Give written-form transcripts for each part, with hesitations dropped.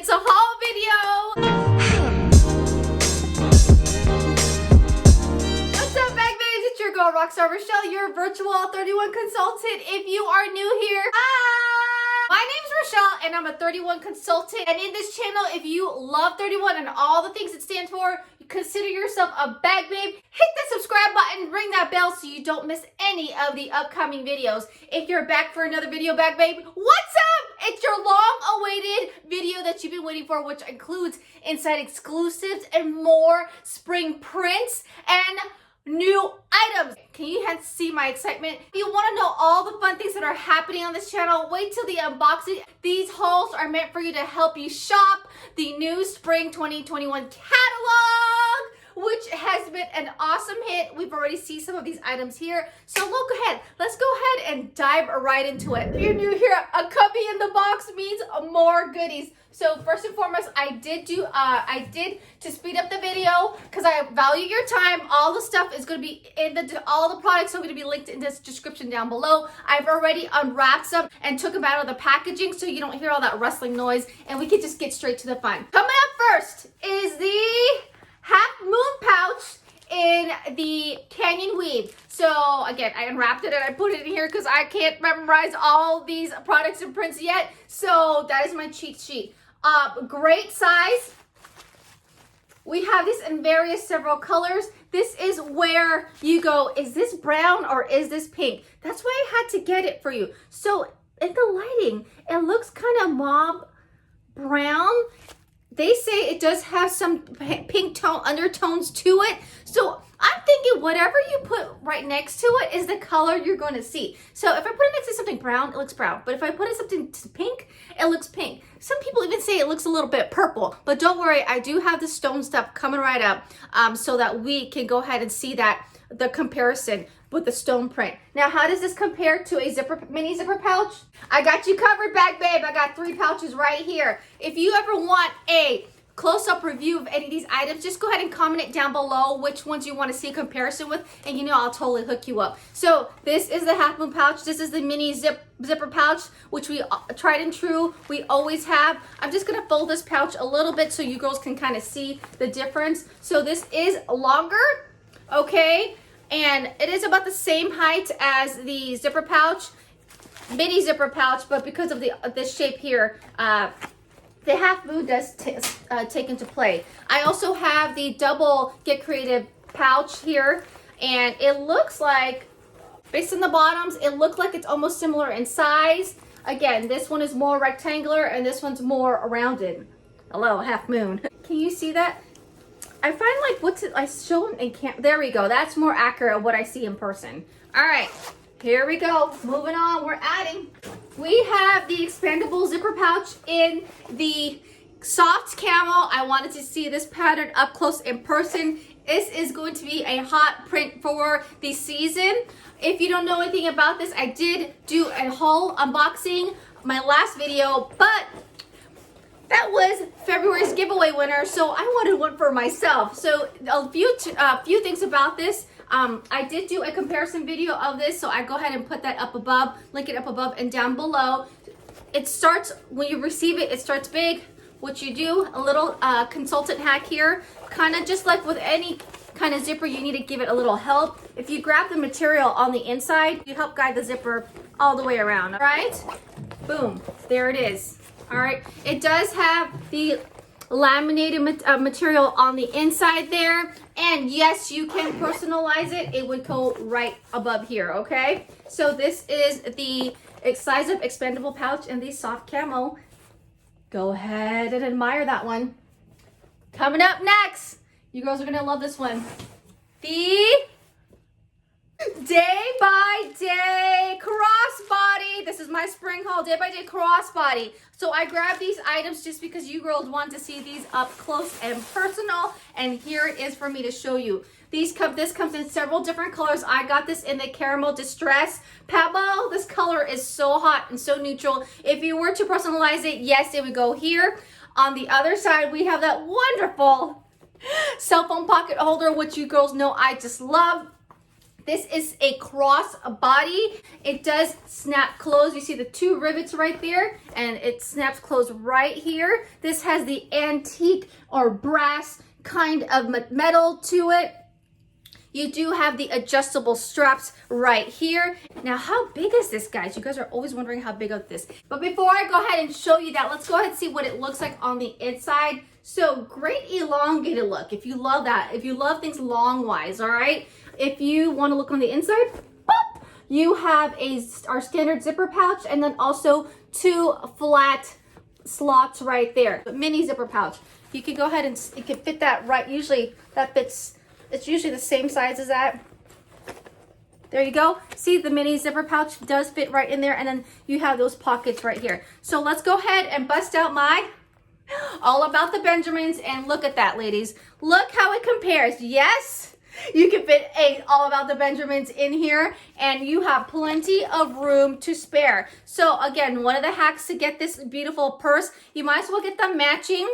It's a haul video. What's up, bag babes? It's your girl, Rockstar Rochelle, your virtual 31 consultant. If you are new here, hi! My name's Rochelle, and I'm a 31 consultant. And in this channel, if you love 31 and all the things it stands for, you consider yourself a bag babe, hit the subscribe button, ring that bell so you don't miss any of the upcoming videos. If you're back for another video, bag babe, what's up? It's your long-awaited video that you've been waiting for, which includes inside exclusives and more spring prints and new items. Can you see my excitement? If you want to know all the fun things that are happening on this channel, wait till the unboxing. These hauls are meant for you to help you shop the new spring 2021 catalog, which has been an awesome hit. We've already seen some of these items here. So look ahead. Let's go ahead and dive right into it. If you're new here, a cubby in the box means more goodies. So first and foremost, I did to speed up the video because I value your time. All the stuff is going to be in all the products are going to be linked in this description down below. I've already unwrapped some and took them out of the packaging so you don't hear all that rustling noise, and we can just get straight to the fun. Coming up first is the half moon pouch in the Canyon Weave. So again, I unwrapped it and I put it in here because I can't memorize all these products and prints yet. So that is my cheat sheet. Great size. We have this in several colors. This is where you go, is this brown or is this pink? That's why I had to get it for you. So in the lighting, it looks kind of mauve brown. They say it does have some pink tone undertones to it. So I'm thinking whatever you put right next to it is the color you're going to see. So if I put it next to something brown, it looks brown. But if I put it something pink, it looks pink. Some people even say it looks a little bit purple. But don't worry, I do have the stone stuff coming right up so that we can go ahead and see the comparison with the stone print. Now, how does this compare to a mini zipper pouch? I got you covered, bag babe. I got 3 pouches right here. If you ever want a close-up review of any of these items, just go ahead and comment it down below which ones you want to see a comparison with, and I'll totally hook you up. So this is the half moon pouch. This is the mini zipper pouch, which we tried and true we always have. I'm just gonna fold this pouch a little bit so you girls can kind of see the difference. So this is longer, okay, and it is about the same height as the zipper pouch, mini zipper pouch, but because of this shape here, the half moon does take into play. I also have the double Get Creative pouch here, and it looks like, based on the bottoms, it looks like it's almost similar in size. Again, this one is more rectangular and this one's more rounded. Hello, half moon. Can you see that? I find I show them in camp. There we go. That's more accurate of what I see in person. All right. Here we go. Moving on, we're adding. We have the expandable zipper pouch in the soft camel. I wanted to see this pattern up close in person. This is going to be a hot print for the season. If you don't know anything about this, I did do a haul unboxing my last video, but that was February's giveaway winner, so I wanted one for myself. So a few things about this. I did do a comparison video of this, so I go ahead and put that up above, link it up above and down below. It starts, when you receive it, it starts big. What you do, a little consultant hack here, kind of just like with any kind of zipper, you need to give it a little help. If you grab the material on the inside, you help guide the zipper all the way around, all right? Boom, there it is. All right, it does have the laminated material on the inside there, and yes, you can personalize it. It would go right above here, okay? So this is the size of expandable pouch in the soft camo. Go ahead and admire that one. Coming up next, you girls are gonna love this one. The By Day Crossbody. This is my spring haul, By Day Crossbody. So I grabbed these items just because you girls want to see these up close and personal, and here it is for me to show you. This comes in several different colors. I got this in the Caramel Distress Pebble. This color is so hot and so neutral. If you were to personalize it, yes, it would go here. On the other side, we have that wonderful cell phone pocket holder, which you girls know I just love. This is a cross body. It does snap closed. You see the 2 rivets right there, and it snaps closed right here. This has the antique or brass kind of metal to it. You do have the adjustable straps right here. Now, how big is this, guys? You guys are always wondering how big of this. But before I go ahead and show you that, let's go ahead and see what it looks like on the inside. So great elongated look. If you love that, if you love things long wise, all right? If you want to look on the inside, pop, you have our standard zipper pouch, and then also 2 flat slots right there. Mini zipper pouch. You can go ahead and you can fit that right. Usually that fits. It's usually the same size as that. There you go. See, the mini zipper pouch does fit right in there, and then you have those pockets right here. So let's go ahead and bust out my All About the Benjamins, and look at that, ladies. Look how it compares. Yes, you can fit a All About the Benjamins in here, and you have plenty of room to spare. So again, one of the hacks to get this beautiful purse, you might as well get them matching,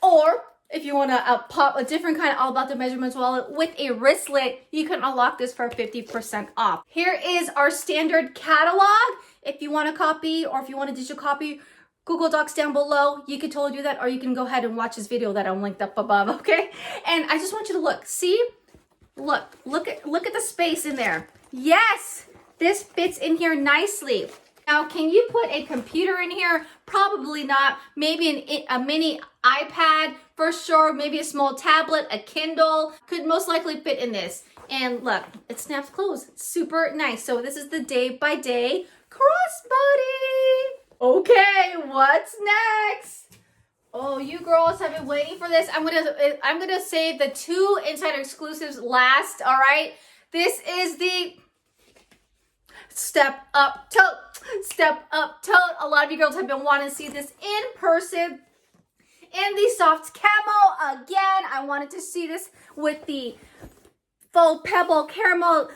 or if you want to pop a different kind of All About the Measurements wallet with a wristlet, you can unlock this for 50% off. Here is our standard catalog. If you want a copy, or if you want a digital copy, Google Docs down below. You can totally do that, or you can go ahead and watch this video that I'm linked up above, okay? And I just want you to look. See? Look at the space in there. Yes, this fits in here nicely. Now, can you put a computer in here? Probably not. Maybe a mini iPad for sure. Maybe a small tablet, a Kindle could most likely fit in this. And look, it snaps closed. It's super nice. So this is the By Day Crossbody. Okay, what's next? Oh, you girls have been waiting for this. I'm gonna save the 2 insider exclusives last. All right. This is the Step Up Tote. Step Up Tote. A lot of you girls have been wanting to see this in person. In the soft camo again. I wanted to see this with the faux pebble caramel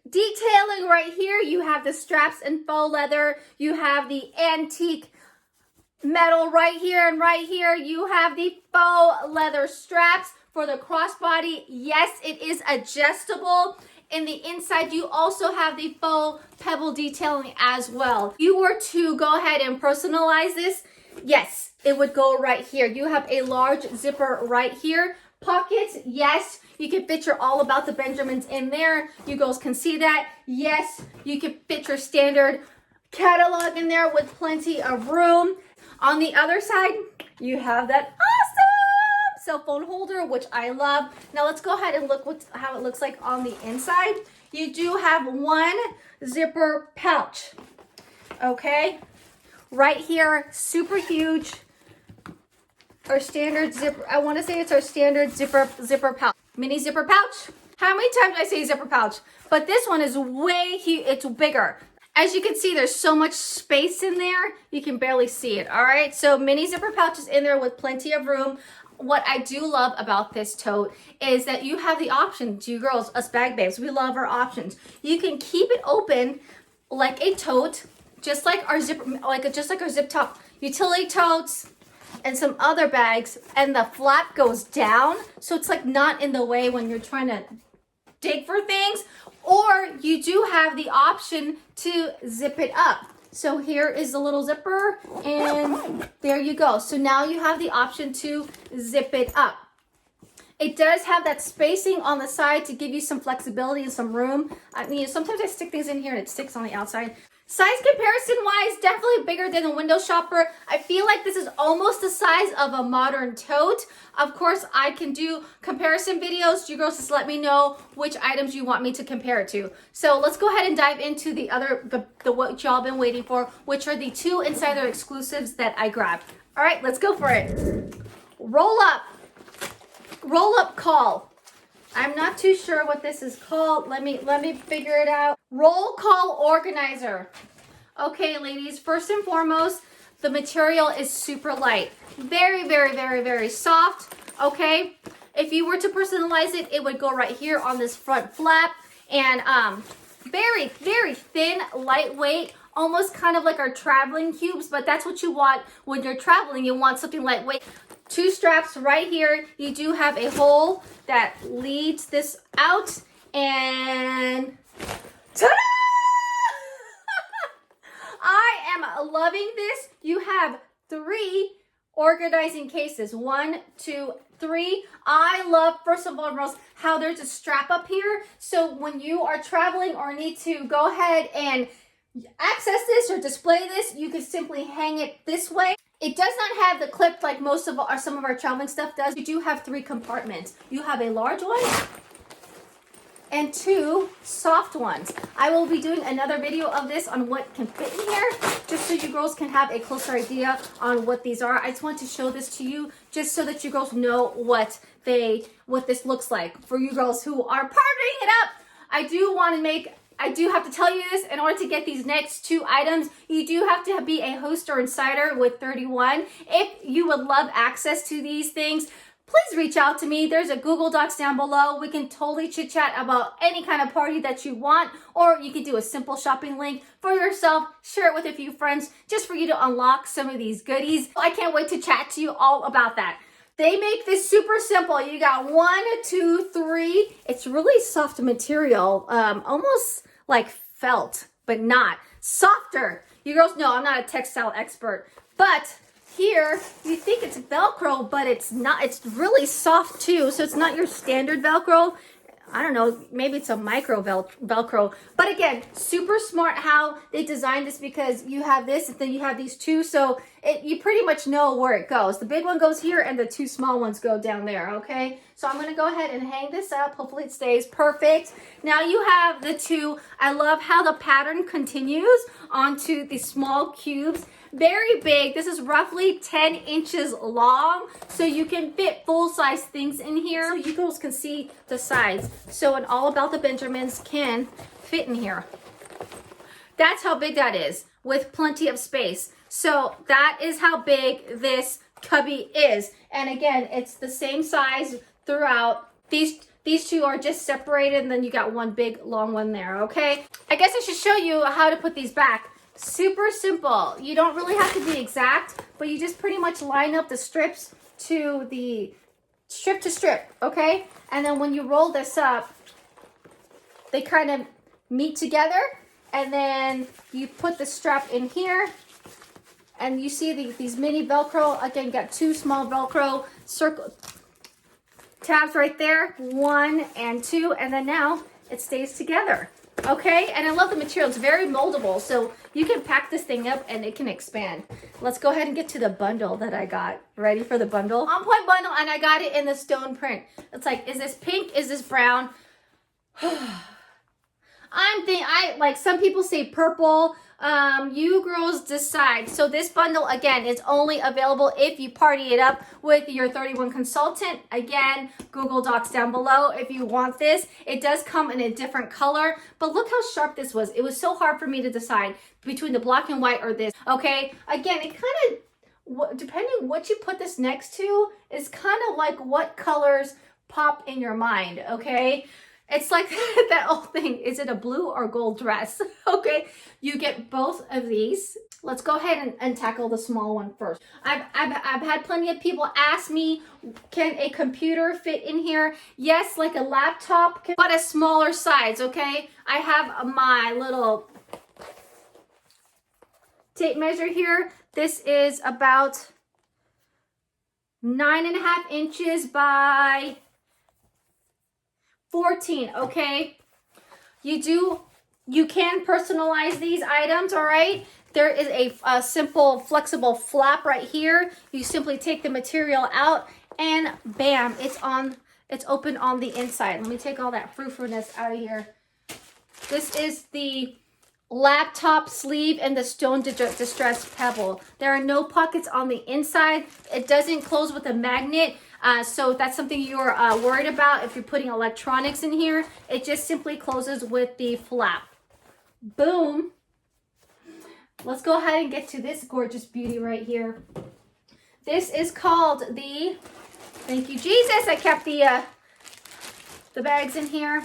detailing right here. You have the straps in faux leather. You have the antique metal right here, and right here you have the faux leather straps for the crossbody. Yes, it is adjustable. In the inside, you also have the faux pebble detailing as well. If you were to go ahead and personalize this, yes, it would go right here. You have a large zipper right here. Pockets, yes, you can fit your All About the Benjamins in there. You girls can see that. Yes, you can fit your standard catalog in there with plenty of room. On the other side, you have that awesome cell phone holder, which I love. Now let's go ahead and look how it looks like on the inside. You do have 1 zipper pouch, okay? Right here, super huge. Our standard zipper, I want to say it's our standard zipper pouch. Mini zipper pouch. How many times did I say zipper pouch? But this one is it's bigger. As you can see, there's so much space in there, you can barely see it, all right? So mini zipper pouch is in there with plenty of room. What I do love about this tote is that you have the option, to you girls, us bag babes, we love our options. You can keep it open like a tote, just like our zip top utility totes and some other bags, and the flap goes down, so it's like not in the way when you're trying to dig for things. Or you do have the option to zip it up. So here is the little zipper, and there you go. So now you have the option to zip it up. It does have that spacing on the side to give you some flexibility and some room. I mean, sometimes I stick things in here and it sticks on the outside. Size comparison wise, definitely bigger than a window shopper. I feel like this is almost the size of a modern tote. Of course, I can do comparison videos. You girls just let me know which items you want me to compare it to. So let's go ahead and dive into the what y'all been waiting for, which are the 2 insider exclusives that I grabbed. All right, let's go for it. Roll up call. I'm not too sure what this is called. Let me figure it out. Roll call organizer. Okay, ladies, first and foremost, the material is super light. Very, very, very, very soft, okay? If you were to personalize it, it would go right here on this front flap. And very, very thin, lightweight, almost kind of like our traveling cubes, but that's what you want when you're traveling. You want something lightweight. 2 straps right here. You do have a hole that leads this out, And ta-da! I am loving this. You have 3 organizing cases. 1, 2, 3. I love, first of all, Rose, how there's a strap up here. So when you are traveling or need to go ahead and access this or display this, you can simply hang it this way. It does not have the clip like some of our traveling stuff does. You do have 3 compartments. You have a large one and 2 soft ones. I will be doing another video of this on what can fit in here, just so you girls can have a closer idea on what these are. I just want to show this to you just so that you girls know what this looks like. For you girls who are partying it up, I do have to tell you this, in order to get these next 2 items, you do have to be a host or insider with 31. If you would love access to these things, please reach out to me. There's a Google Docs down below. We can totally chit chat about any kind of party that you want, or you can do a simple shopping link for yourself, share it with a few friends just for you to unlock some of these goodies. I can't wait to chat to you all about that. They make this super simple. You got 1, 2, 3. It's really soft material, almost like felt, but not. Softer. You girls know I'm not a textile expert, but here, you think it's Velcro, but it's not. It's really soft too, so it's not your standard Velcro. I don't know, maybe it's a micro Velcro. But again, super smart how they designed this, because you have this and then you have these 2, so you pretty much know where it goes. The big one goes here and the 2 small ones go down there, okay? So I'm gonna go ahead and hang this up. Hopefully it stays perfect. Now you have the 2. I love how the pattern continues onto the small cubes. Very big. This is roughly 10 inches long, so you can fit full-size things in here. So you girls can see the sides. So an All About the Benjamins can fit in here. That's how big that is, with plenty of space. So that is how big this cubby is. And again, it's the same size throughout. These 2 are just separated, and then you got one big long one there, okay? I guess I should show you how to put these back. Super simple. You don't really have to be exact, but you just pretty much line up the strips to strip, okay? And then when you roll this up, they kind of meet together, and then you put the strap in here, and you see these mini Velcro. Again, you got 2 small Velcro circle tabs right there, 1 and 2, and then now it stays together. Okay, and I love the material. It's very moldable, so you can pack this thing up and it can expand. Let's go ahead and get to the bundle that I got. Ready for the bundle? On point bundle, and I got it in the stone print. It's like, is this pink? Is this brown? Like some people say purple. You girls decide. So this bundle, again, is only available if you party it up with your 31 consultant. Again, Google Docs down below if you want this. It does come in a different color, but look how sharp this was. It was so hard for me to decide between the black and white or this. Okay, again, it kind of, depending what you put this next to, is kind of like what colors pop in your mind, okay? It's like that old thing. Is it a blue or gold dress? Okay, you get both of these. Let's go ahead and tackle the small one first. I've had plenty of people ask me, can a computer fit in here? Yes, like a laptop, but a smaller size, okay? I have my little tape measure here. This is about 9.5 inches by 14, okay? You can personalize these items, all right? There is a simple flexible flap right here. You simply take the material out and bam, it's open on the inside. Let me take all that frou-frou-ness out of here. This is the laptop sleeve and the stone distressed pebble. There are no pockets on the inside. It doesn't close with a magnet. So if that's something you're worried about, if you're putting electronics in here, it just simply closes with the flap. Boom. Let's go ahead and get to this gorgeous beauty right here. This is called the, thank you Jesus, I kept the bags in here.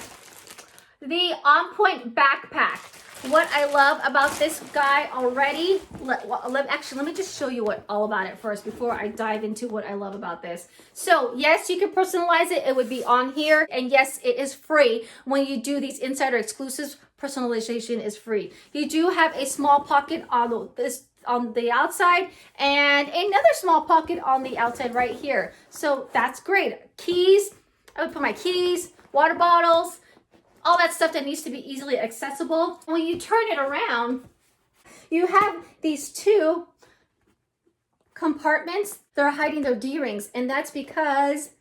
The On Point backpack. what I love about this guy already. Actually, let me just show you all about it first before I dive into what I love about this. So yes, you can personalize it. It would be on here. And yes, it is free. When you do these insider exclusives, personalization is free. You do have a small pocket on the outside and another small pocket on the outside right here. So that's great. Keys, I would put my keys, water bottles, all that stuff that needs to be easily accessible. When you turn it around, you have these two compartments. They're hiding their D-rings, and that's because,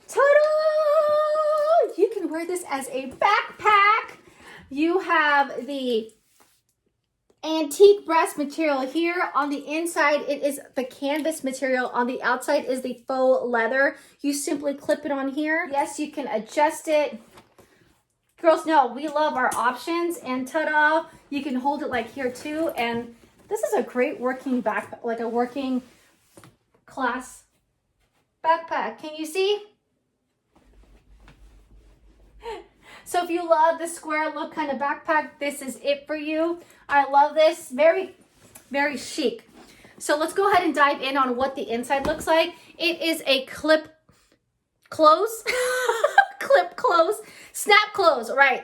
ta-da! You can wear this as a backpack. You have the antique brass material here. On the inside, it is the canvas material. On the outside is the faux leather. You simply clip it on here. Yes, you can adjust it. Girls know we love our options, and ta-da, you can hold it like here too. And this is a great working backpack, like a working class backpack. Can you see? So if you love the square look kind of backpack, this is it for you. I love this. Very, very chic. So let's go ahead and dive in on what the inside looks like. It is a clip close. Clip close, snap close, right?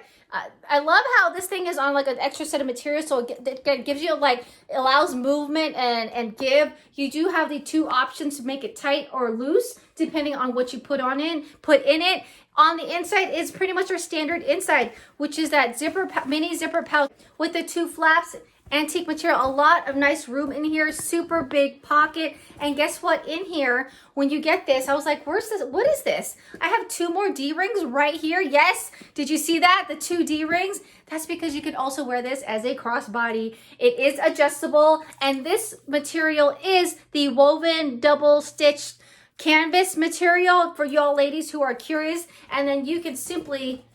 I love how this thing is on like an extra set of materials, so it gives you like, it allows movement and give. You do have the two options to make it tight or loose, depending on what you put in it. On the inside is pretty much our standard inside, which is that mini zipper pouch with the two flaps. Antique material, a lot of nice room in here, super big pocket. And guess what? In here, when you get this, I was like, where's this? What is this? I have two more D-rings right here. Yes, did you see that? The two D-rings? That's because you can also wear this as a crossbody. It is adjustable, and this material is the woven double stitched canvas material for y'all ladies who are curious. And then you can simply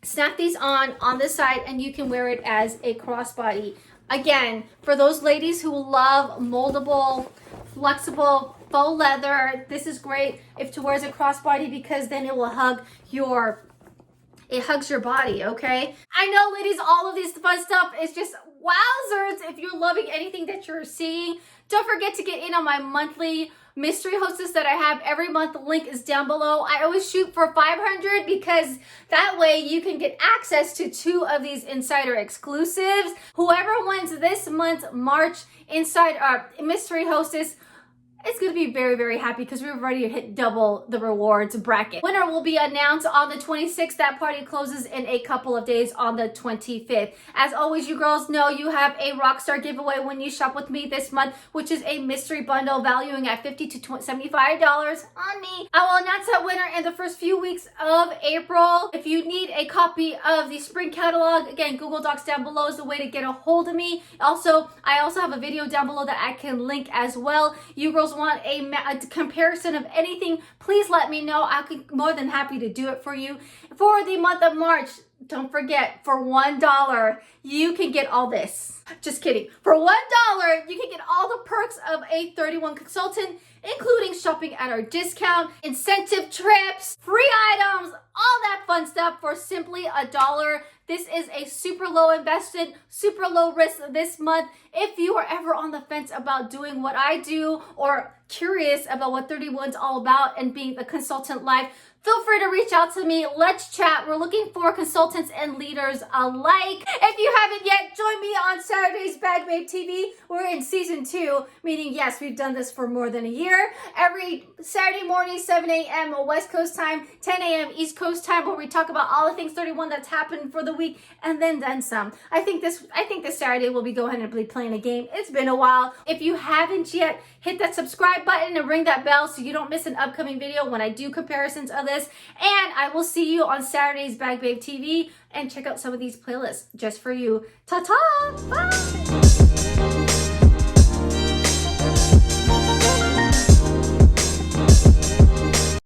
snap these on this side, and you can wear it as a crossbody. Again, for those ladies who love moldable, flexible faux leather, this is great if to wear as a crossbody, because then it will it hugs your body, okay? I know, ladies, all of these fun stuff is just wowzers. If you're loving anything that you're seeing, don't forget to get in on my monthly mystery hostess that I have every month. The link is down below. I always shoot for 500 because that way you can get access to 2 of these insider exclusives. Whoever wins this month's March mystery hostess, it's going to be very, very happy because we've already hit double the rewards bracket. Winner will be announced on the 26th. That party closes in a couple of days on the 25th. As always, you girls know you have a Rockstar giveaway when you shop with me this month, which is a mystery bundle valuing at $50 to $75 on me. I will announce that winner in the first few weeks of April. If you need a copy of the spring catalog, again, Google Docs down below is the way to get a hold of me. Also, I also have a video down below that I can link as well. You girls want a comparison of anything, please let me know. I'll be more than happy to do it for you. For the month of March, don't forget, for $1, you can get all this. Just kidding. For $1, you can get all the perks of a 31 consultant, including shopping at our discount, incentive trips, free items, all that fun stuff for simply $1. This is a super low investment, super low risk this month. If you are ever on the fence about doing what I do or curious about what 31's all about and being the consultant life, feel free to reach out to me. Let's chat. We're looking for consultants and leaders alike. If you haven't yet, join me on Saturday's Bag Babe TV. We're in season 2, meaning yes, we've done this for more than a year. Every Saturday morning, 7 a.m. West Coast time, 10 a.m. East Coast time, where we talk about all the things 31 that's happened for the week and then some. I think this Saturday we'll be going and playing a game. It's been a while. If you haven't yet, hit that subscribe button and ring that bell so you don't miss an upcoming video when I do comparisons of this. And I will see you on Saturday's Bag Babe TV, and check out some of these playlists just for you. Ta-ta! Bye!